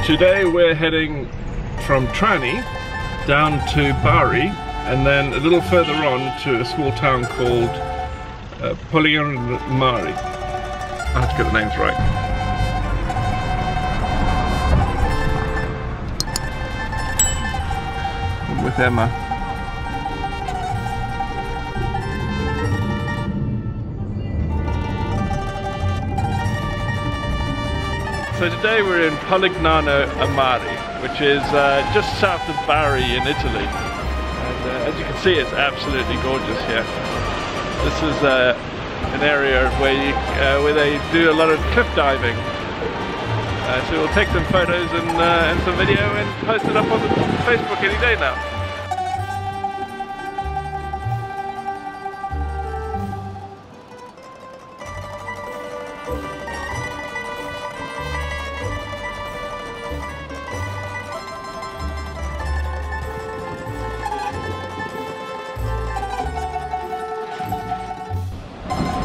Today we're heading from Trani down to Bari and then a little further on to a small town called Polignano, Mare. I have to get the names right. I'm with Emma. So today we're in Polignano, Mare, which is just south of Bari in Italy. And as you can see, it's absolutely gorgeous here. This is an area where they do a lot of cliff diving. So we'll take some photos and some video and post it up on Facebook any day now.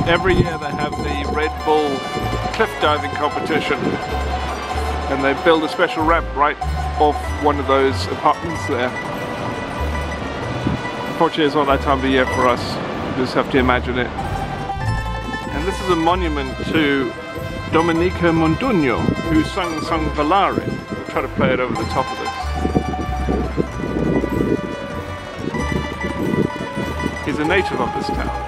Every year they have the Red Bull cliff diving competition and they build a special ramp right off one of those apartments there. Unfortunately it's not that time of the year for us, you just have to imagine it. And this is a monument to Domenica Mondugno, who sung the song Volare. We'll try to play it over the top of this. He's a native of this town.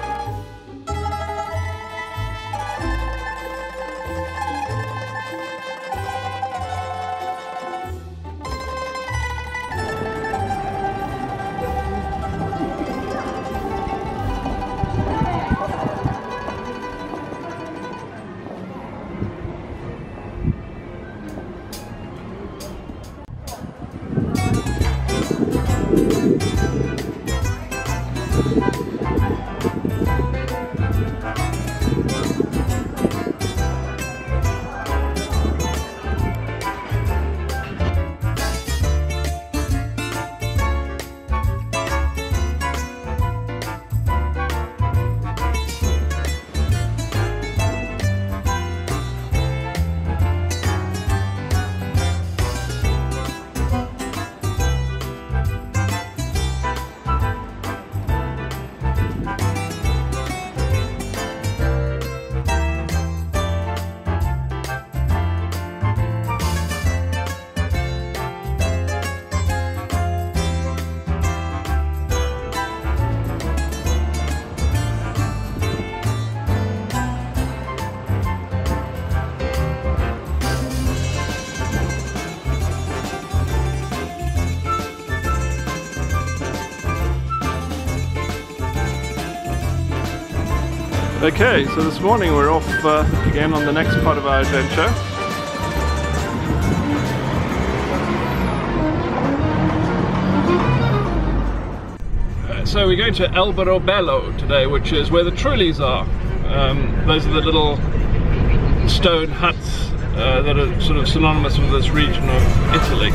Okay, so this morning we're off again on the next part of our adventure. So we're going to Alberobello today, which is where the Trullis are. Those are the little stone huts that are sort of synonymous with this region of Italy.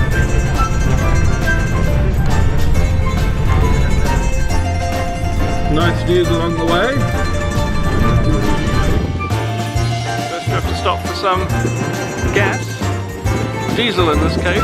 Nice views along the way. First we have to stop for some gas, diesel in this case.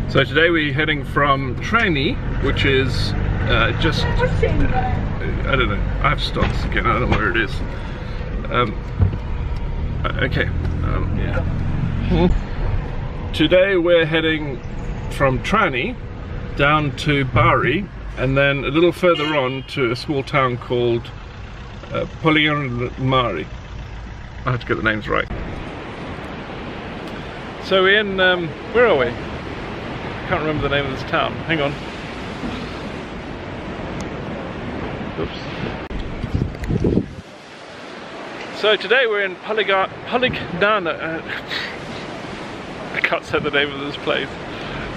So today we're heading from Trani, which is just, I don't know, I have stocks again, I don't know where it is. Today we're heading from Trani down to Bari and then a little further on to a small town called Polignano, Mare. I have to get the names right. So we're in, where are we? I can't remember the name of this town. Hang on. Oops. So today we're in Polignano. I can't say the name of this place.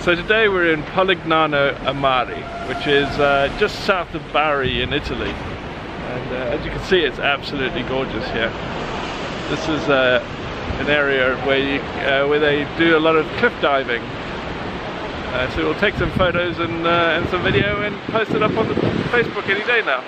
So today we're in Polignano, Mare, which is just south of Bari in Italy. as you can see, it's absolutely gorgeous here. This is an area where they do a lot of cliff diving. So we'll take some photos and some video and post it up on the Facebook any day now.